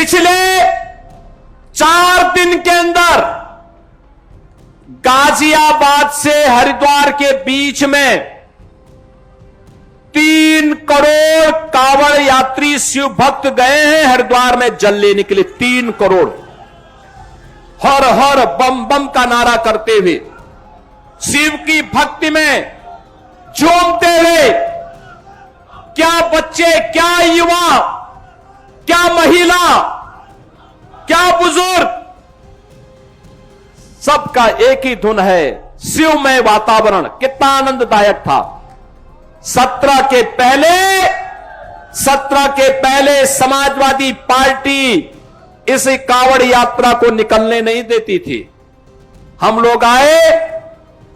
पिछले 4 दिन के अंदर गाजियाबाद से हरिद्वार के बीच में 3 करोड़ कांवड़ यात्री शिव भक्त गए हैं हरिद्वार में जल लेने के लिए। 3 करोड़ हर हर बम बम का नारा करते हुए शिव की भक्ति में झूमते हुए, क्या बच्चे, क्या युवा, क्या महिला, क्या बुजुर्ग, सबका एक ही धुन है, शिवमय वातावरण। कितना आनंददायक था। 17 के पहले समाजवादी पार्टी इस कांवड़ यात्रा को निकलने नहीं देती थी। हम लोग आए,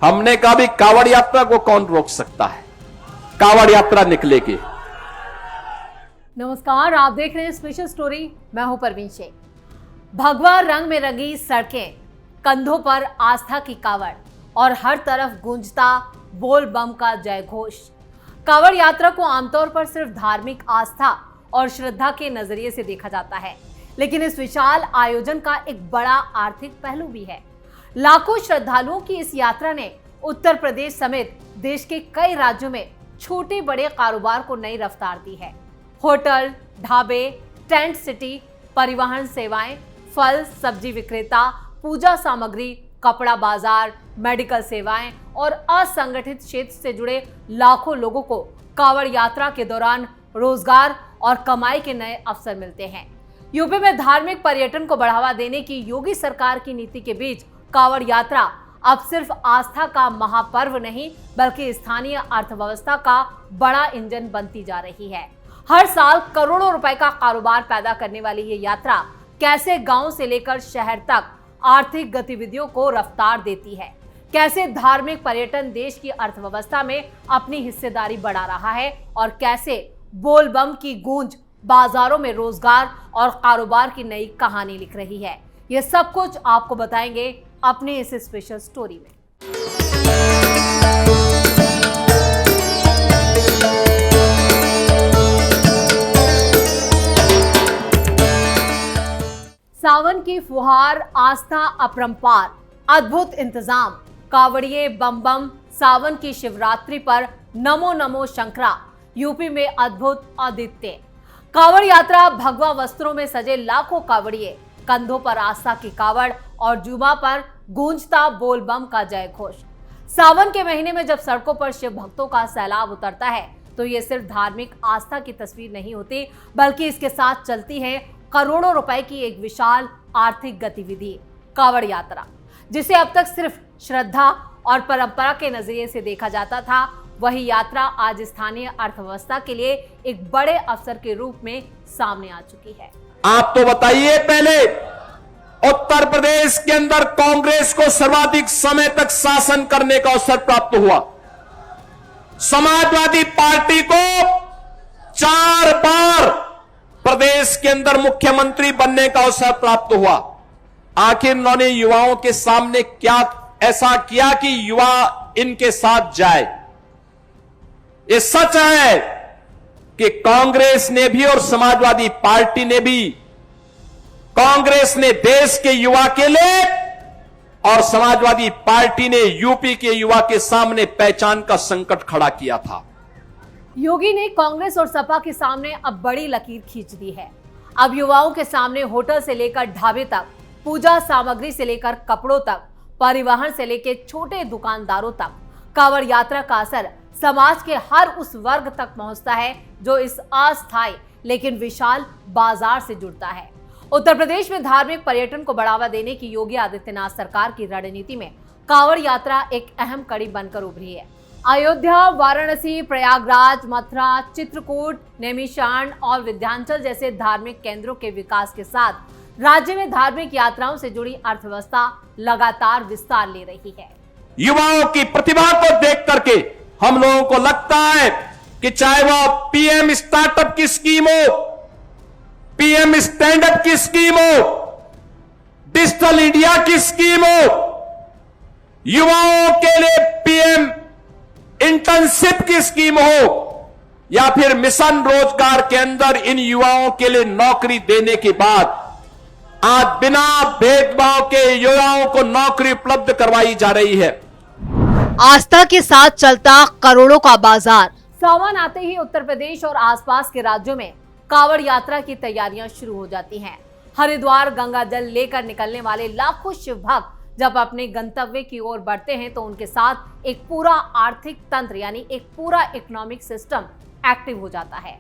हमने कहा भी कांवड़ यात्रा को कौन रोक सकता है, कांवड़ यात्रा निकलेगी। नमस्कार, आप देख रहे हैं स्पेशल स्टोरी। मैं हूं परवीन शेख। भगवा रंग में रंगी सड़कें, कंधों पर आस्था की कावड़ और हर तरफ गूंजता बोल बम का जय घोष। कावड़ यात्रा को आमतौर पर सिर्फ धार्मिक आस्था और श्रद्धा के नजरिए से देखा जाता है, लेकिन इस विशाल आयोजन का एक बड़ा आर्थिक पहलू भी है। लाखों श्रद्धालुओं की इस यात्रा ने उत्तर प्रदेश समेत देश के कई राज्यों में छोटे बड़े कारोबार को नई रफ्तार दी है। होटल, ढाबे, टेंट सिटी, परिवहन सेवाएं, फल सब्जी विक्रेता, पूजा सामग्री, कपड़ा बाजार, मेडिकल सेवाएं और असंगठित क्षेत्र से जुड़े लाखों लोगों को कांवड़ यात्रा के दौरान रोजगार और कमाई के नए अवसर मिलते हैं। यूपी में धार्मिक पर्यटन को बढ़ावा देने की योगी सरकार की नीति के बीच कांवड़ यात्रा अब सिर्फ आस्था का महापर्व नहीं, बल्कि स्थानीय अर्थव्यवस्था का बड़ा इंजन बनती जा रही है। हर साल करोड़ों रुपए का कारोबार पैदा करने वाली ये यात्रा कैसे गांव से लेकर शहर तक आर्थिक गतिविधियों को रफ्तार देती है, कैसे धार्मिक पर्यटन देश की अर्थव्यवस्था में अपनी हिस्सेदारी बढ़ा रहा है और कैसे बोल बम की गूंज बाजारों में रोजगार और कारोबार की नई कहानी लिख रही है। ये सब कुछ आपको बताएंगे अपनी इस स्पेशल स्टोरी में। सावन की फुहार, आस्था अपरंपार, अद्भुत इंतजाम, कावड़िए बम बम। सावन की शिवरात्रि पर नमो नमो शंकरा। यूपी में अद्भुत आदित्य। कावड़ यात्रा, भगवा वस्त्रों में सजे लाखों कावड़िए, कंधों पर आस्था की कावड़ और जुबा पर गूंजता बोल बम का जय घोष। सावन के महीने में जब सड़कों पर शिव भक्तों का सैलाब उतरता है तो ये सिर्फ धार्मिक आस्था की तस्वीर नहीं होती, बल्कि इसके साथ चलती है करोड़ों रुपए की एक विशाल आर्थिक गतिविधि, कावड़ यात्रा, जिसे अब तक सिर्फ श्रद्धा और परंपरा के नजरिए से देखा जाता था। वही यात्रा आज स्थानीय अर्थव्यवस्था के लिए एक बड़े अवसर के रूप में सामने आ चुकी है। आप तो बताइए, पहले उत्तर प्रदेश के अंदर कांग्रेस को सर्वाधिक समय तक शासन करने का अवसर प्राप्त हुआ। समाजवादी पार्टी को 4 बार प्रदेश के अंदर मुख्यमंत्री बनने का अवसर प्राप्त हुआ। आखिर उन्होंने युवाओं के सामने क्या ऐसा किया कि युवा इनके साथ जाए? ये सच है कि कांग्रेस ने भी और समाजवादी पार्टी ने भी, कांग्रेस ने देश के युवा के लिए और समाजवादी पार्टी ने यूपी के युवा के सामने पहचान का संकट खड़ा किया था। योगी ने कांग्रेस और सपा के सामने अब बड़ी लकीर खींच दी है। अब युवाओं के सामने होटल से लेकर ढाबे तक, पूजा सामग्री से लेकर कपड़ों तक, परिवहन से लेकर छोटे दुकानदारों तक कांवड़ यात्रा का असर समाज के हर उस वर्ग तक पहुंचता है जो इस अस्थायी लेकिन विशाल बाजार से जुड़ता है। उत्तर प्रदेश में धार्मिक पर्यटन को बढ़ावा देने की योगी आदित्यनाथ सरकार की रणनीति में कांवड़ यात्रा एक अहम कड़ी बनकर उभरी है। अयोध्या, वाराणसी, प्रयागराज, मथुरा, चित्रकूट, नैमिषारण्य और विंध्याचल जैसे धार्मिक केंद्रों के विकास के साथ राज्य में धार्मिक यात्राओं से जुड़ी अर्थव्यवस्था लगातार विस्तार ले रही है। युवाओं की प्रतिभा को देख करके हम लोगों को लगता है कि चाहे वो पीएम स्टार्टअप की स्कीम हो, पीएम स्टैंड अप की स्कीम हो, डिजिटल इंडिया की स्कीम हो, युवाओं के लिए पीएम इंटर्नशिप की स्कीम हो, या फिर मिशन रोजगार के अंदर इन युवाओं के लिए नौकरी देने के बाद आज बिना भेदभाव के युवाओं को नौकरी उपलब्ध करवाई जा रही है। आस्था के साथ चलता करोड़ों का बाजार। सावन आते ही उत्तर प्रदेश और आसपास के राज्यों में कांवड़ यात्रा की तैयारियां शुरू हो जाती हैं। हरिद्वार गंगा जल लेकर निकलने वाले लाखों शिव भक्त जब अपने गंतव्य की ओर बढ़ते हैं तो उनके साथ एक पूरा आर्थिक तंत्र यानी एक पूरा इकोनॉमिक सिस्टम एक्टिव हो जाता है।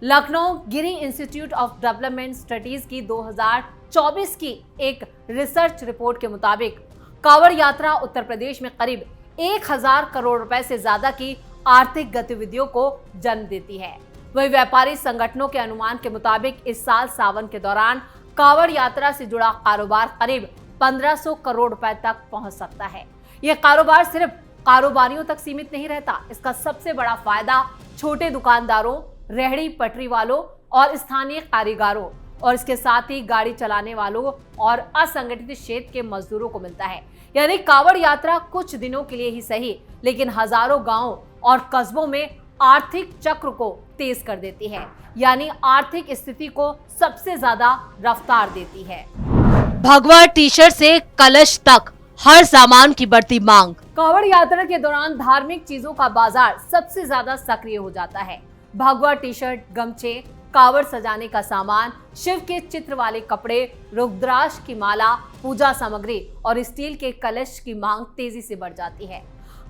लखनऊ गिरी इंस्टीट्यूट ऑफ डेवलपमेंट स्टडीज की 2024 की एक रिसर्च रिपोर्ट के मुताबिक कांवड़ यात्रा उत्तर प्रदेश में करीब 1000 करोड़ रुपए से ज्यादा की आर्थिक गतिविधियों को जन्म देती है। वही व्यापारी संगठनों के अनुमान के मुताबिक इस साल सावन के दौरान कांवड़ यात्रा से जुड़ा कारोबार करीब 1500 करोड़ रुपए तक पहुंच सकता है। यह कारोबार सिर्फ कारोबारियों तक सीमित नहीं रहता, इसका सबसे बड़ा फायदा छोटे दुकानदारों, रेहड़ी पटरी वालों और स्थानीय कारीगरों और इसके साथ ही गाड़ी चलाने वालों और असंगठित क्षेत्र के मजदूरों को मिलता है। यानी कांवड़ यात्रा कुछ दिनों के लिए ही सही, लेकिन हजारों गांवों और कस्बों में आर्थिक चक्र को तेज कर देती है, यानी आर्थिक स्थिति को सबसे ज्यादा रफ्तार देती है। भगवा टी शर्ट से कलश तक हर सामान की बढ़ती मांग। कांवड़ यात्रा के दौरान धार्मिक चीजों का बाजार सबसे ज्यादा सक्रिय हो जाता है। भगवा टी शर्ट, गमछे, कांवड़ सजाने का सामान, शिव के चित्र वाले कपड़े, रुद्राक्ष की माला, पूजा सामग्री और स्टील के कलश की मांग तेजी से बढ़ जाती है।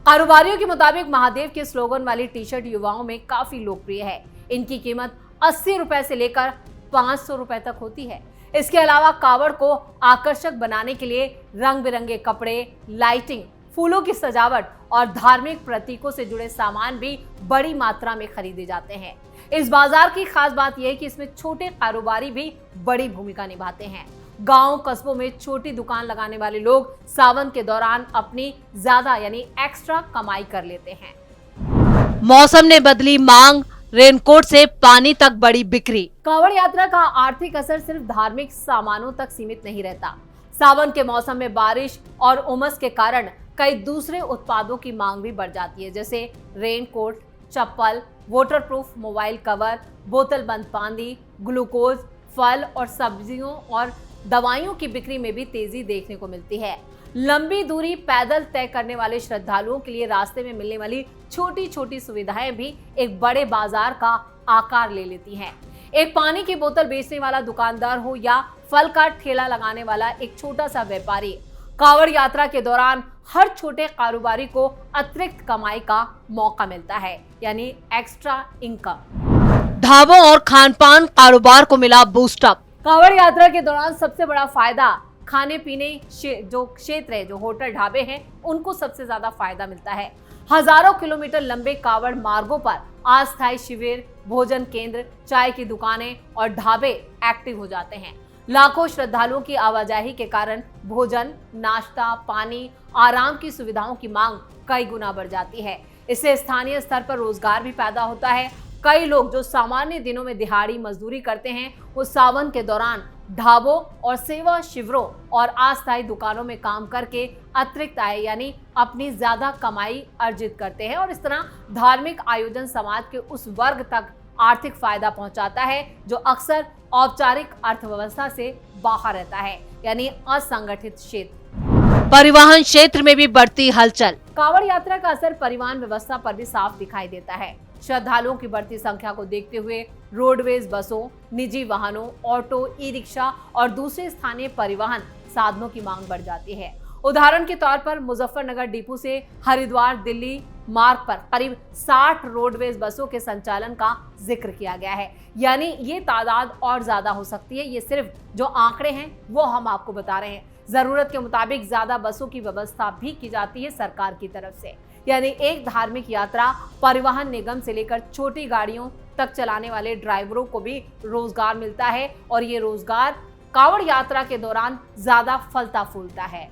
कारोबारियों के मुताबिक महादेव के स्लोगन वाली टी शर्ट युवाओं में काफी लोकप्रिय है। इनकी कीमत 80 रुपए से लेकर 500 रुपए तक होती है। इसके अलावा कांवड़ को आकर्षक बनाने के लिए रंग बिरंगे कपड़े, लाइटिंग, फूलों की सजावट और धार्मिक प्रतीकों से जुड़े सामान भी बड़ी मात्रा में खरीदे जाते हैं। इस बाजार की खास बात यह है कि इसमें छोटे कारोबारी भी बड़ी भूमिका निभाते हैं। गांव कस्बों में छोटी दुकान लगाने वाले लोग सावन के दौरान अपनी ज्यादा यानी एक्स्ट्रा कमाई कर लेते हैं। मौसम ने बदली मांग, रेनकोट से पानी तक बड़ी बिक्री। कांवड़ यात्रा का आर्थिक असर सिर्फ धार्मिक सामानों तक सीमित नहीं रहता। सावन के मौसम में बारिश और उमस के कारण कई दूसरे उत्पादों की मांग भी बढ़ जाती है, जैसे रेनकोट, चप्पल, वाटरप्रूफ मोबाइल कवर, बोतल बंद पानी, ग्लूकोज, फल और सब्जियों और दवाइयों की बिक्री में भी तेजी देखने को मिलती है। लंबी दूरी पैदल तय करने वाले श्रद्धालुओं के लिए रास्ते में मिलने वाली छोटी छोटी सुविधाएं भी एक बड़े बाजार का आकार ले लेती हैं। एक पानी की बोतल बेचने वाला दुकानदार हो या फल का ठेला लगाने वाला एक छोटा सा व्यापारी, कांवड़ यात्रा के दौरान हर छोटे कारोबारी को अतिरिक्त कमाई का मौका मिलता है, यानी एक्स्ट्रा इनकम। ढाबों और खानपान कारोबार को मिला बूस्टअप। कांवड़ यात्रा के दौरान सबसे बड़ा फायदा खाने पीने जो क्षेत्र है, जो होटल ढाबे हैं, उनको सबसे ज्यादा फायदा मिलता है। हजारों किलोमीटर लंबे कांवड़ मार्गों पर अस्थायी शिविर, भोजन केंद्र, चाय की दुकानें और ढाबे एक्टिव हो जाते हैं। लाखों श्रद्धालुओं की आवाजाही के कारण भोजन, नाश्ता, पानी, आराम की सुविधाओं की मांग कई गुना बढ़ जाती है। इससे स्थानीय स्तर पर रोजगार भी पैदा होता है। कई लोग जो सामान्य दिनों में दिहाड़ी मजदूरी करते हैं, वो सावन के दौरान ढाबों और सेवा शिविरों और अस्थायी दुकानों में काम करके अतिरिक्त आय यानी अपनी ज्यादा कमाई अर्जित करते हैं और इस तरह धार्मिक आयोजन समाज के उस वर्ग तक आर्थिक फायदा पहुंचाता है जो अक्सर औपचारिक अर्थव्यवस्था से बाहर रहता है, यानी असंगठित क्षेत्र। परिवहन क्षेत्र में भी बढ़ती हलचल। कांवड़ यात्रा का असर परिवहन व्यवस्था पर भी साफ दिखाई देता है। श्रद्धालुओं की बढ़ती संख्या को देखते हुए रोडवेज बसों, निजी वाहनों, ऑटो, ई रिक्शा और दूसरे स्थानीय परिवहन साधनों की मांग बढ़ जाती है। उदाहरण के तौर पर मुजफ्फरनगर डिपो से हरिद्वार दिल्ली मार्ग पर करीब 60 रोडवेज बसों के संचालन का जिक्र किया गया है, यानी ये तादाद और ज्यादा हो सकती है। ये सिर्फ जो आंकड़े हैं वो हम आपको बता रहे हैं। जरूरत के मुताबिक ज्यादा बसों की व्यवस्था भी की जाती है सरकार की तरफ से, यानी एक धार्मिक यात्रा परिवहन निगम से लेकर छोटी गाड़ियों तक चलाने वाले ड्राइवरों को भी रोजगार मिलता है और ये रोजगार कांवड़ यात्रा के दौरान ज्यादा फलता फूलता है।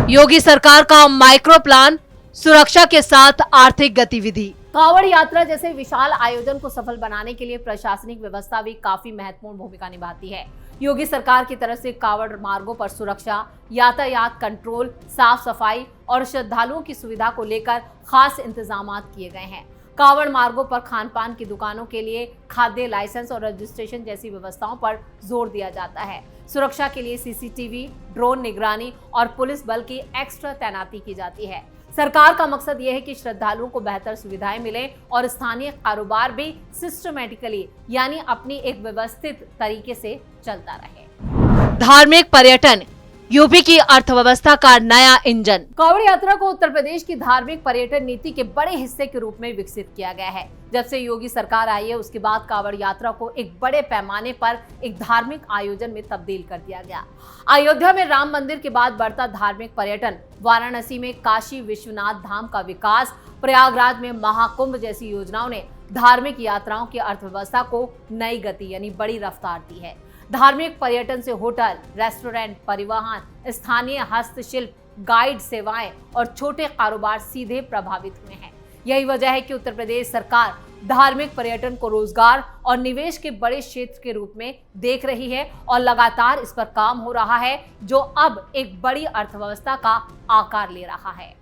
योगी सरकार का माइक्रो प्लान, सुरक्षा के साथ आर्थिक गतिविधि। कांवड़ यात्रा जैसे विशाल आयोजन को सफल बनाने के लिए प्रशासनिक व्यवस्था भी काफी महत्वपूर्ण भूमिका निभाती है। योगी सरकार की तरफ से कांवड़ मार्गों पर सुरक्षा, यातायात कंट्रोल, साफ सफाई और श्रद्धालुओं की सुविधा को लेकर खास इंतजाम किए गए हैं। कांवड़ मार्गों पर खान पान की दुकानों के लिए खाद्य लाइसेंस और रजिस्ट्रेशन जैसी व्यवस्थाओं पर जोर दिया जाता है। सुरक्षा के लिए सीसीटीवी, ड्रोन निगरानी और पुलिस बल की एक्स्ट्रा तैनाती की जाती है। सरकार का मकसद यह है कि श्रद्धालुओं को बेहतर सुविधाएं मिलें और स्थानीय कारोबार भी सिस्टमैटिकली यानी अपनी एक व्यवस्थित तरीके से चलता रहे। धार्मिक पर्यटन यूपी की अर्थव्यवस्था का नया इंजन। कांवड़ यात्रा को उत्तर प्रदेश की धार्मिक पर्यटन नीति के बड़े हिस्से के रूप में विकसित किया गया है। जब से योगी सरकार आई है उसके बाद कांवड़ यात्रा को एक बड़े पैमाने पर एक धार्मिक आयोजन में तब्दील कर दिया गया। अयोध्या में राम मंदिर के बाद बढ़ता धार्मिक पर्यटन, वाराणसी में काशी विश्वनाथ धाम का विकास, प्रयागराज में महाकुंभ जैसी योजनाओं ने धार्मिक यात्राओं की अर्थव्यवस्था को नई गति यानी बड़ी रफ्तार दी है। धार्मिक पर्यटन से होटल, रेस्टोरेंट, परिवहन, स्थानीय हस्तशिल्प, गाइड सेवाएं और छोटे कारोबार सीधे प्रभावित हुए हैं। यही वजह है कि उत्तर प्रदेश सरकार धार्मिक पर्यटन को रोजगार और निवेश के बड़े क्षेत्र के रूप में देख रही है और लगातार इस पर काम हो रहा है, जो अब एक बड़ी अर्थव्यवस्था का आकार ले रहा है।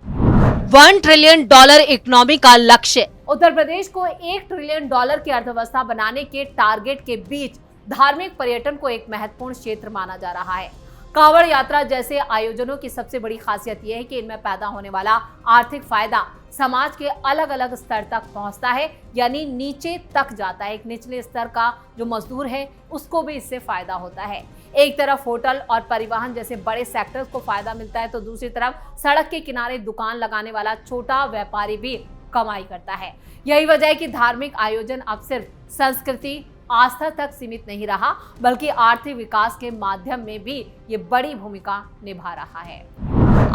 $1 ट्रिलियन इकोनॉमी का लक्ष्य। उत्तर प्रदेश को $1 ट्रिलियन की अर्थव्यवस्था बनाने के टारगेट के बीच धार्मिक पर्यटन को एक महत्वपूर्ण क्षेत्र माना जा रहा है। कांवड़ यात्रा जैसे आयोजनों की सबसे बड़ी खासियत यह है कि इनमें पैदा होने वाला आर्थिक फायदा समाज के अलग अलग स्तर तक पहुंचता है, यानी नीचे तक जाता है। एक निचले स्तर का जो मजदूर है उसको भी इससे फायदा होता है। एक तरफ होटल और परिवहन जैसे बड़े सेक्टर्स को फायदा मिलता है तो दूसरी तरफ सड़क के किनारे दुकान लगाने वाला छोटा व्यापारी भी कमाई करता है। यही वजह है कि धार्मिक आयोजन अब सिर्फ संस्कृति आस्था तक सीमित नहीं रहा, बल्कि आर्थिक विकास के माध्यम में भी ये बड़ी भूमिका निभा रहा है।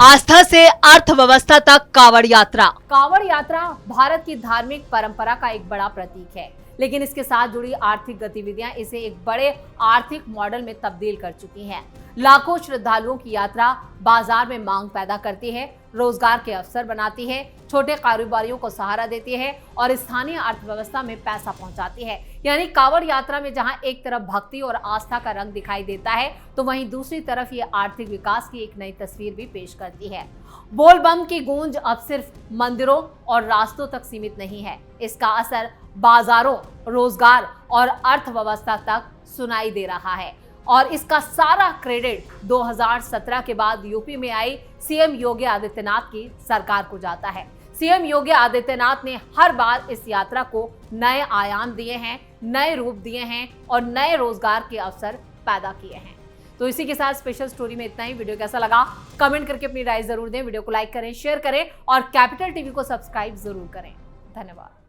आस्था से अर्थव्यवस्था तक कांवड़ यात्रा। कांवड़ यात्रा भारत की धार्मिक परंपरा का एक बड़ा प्रतीक है, लेकिन इसके साथ जुड़ी आर्थिक गतिविधियां इसे एक बड़े आर्थिक मॉडल में तब्दील कर चुकी हैं। लाखों श्रद्धालुओं की यात्रा बाजार में मांग पैदा करती है, रोजगार के अवसर बनाती है, छोटे कारोबारियों को सहारा देती है और स्थानीय अर्थव्यवस्था में पैसा पहुंचाती है। यानी कांवड़ यात्रा में जहां एक तरफ भक्ति और आस्था का रंग दिखाई देता है, तो वहीं दूसरी तरफ ये आर्थिक विकास की एक नई तस्वीर भी पेश करती है। बोल बम की गूंज अब सिर्फ मंदिरों और रास्तों तक सीमित नहीं है, इसका असर बाजारों, रोजगार और अर्थव्यवस्था तक सुनाई दे रहा है। और इसका सारा क्रेडिट 2017 के बाद यूपी में आई सीएम योगी आदित्यनाथ की सरकार को जाता है। सीएम योगी आदित्यनाथ ने हर बार इस यात्रा को नए आयाम दिए हैं, नए रूप दिए हैं और नए रोजगार के अवसर पैदा किए हैं। तो इसी के साथ स्पेशल स्टोरी में इतना ही। वीडियो कैसा लगा कमेंट करके अपनी राय जरूर दें, वीडियो को लाइक करें, शेयर करें और कैपिटल टीवी को सब्सक्राइब जरूर करें। धन्यवाद।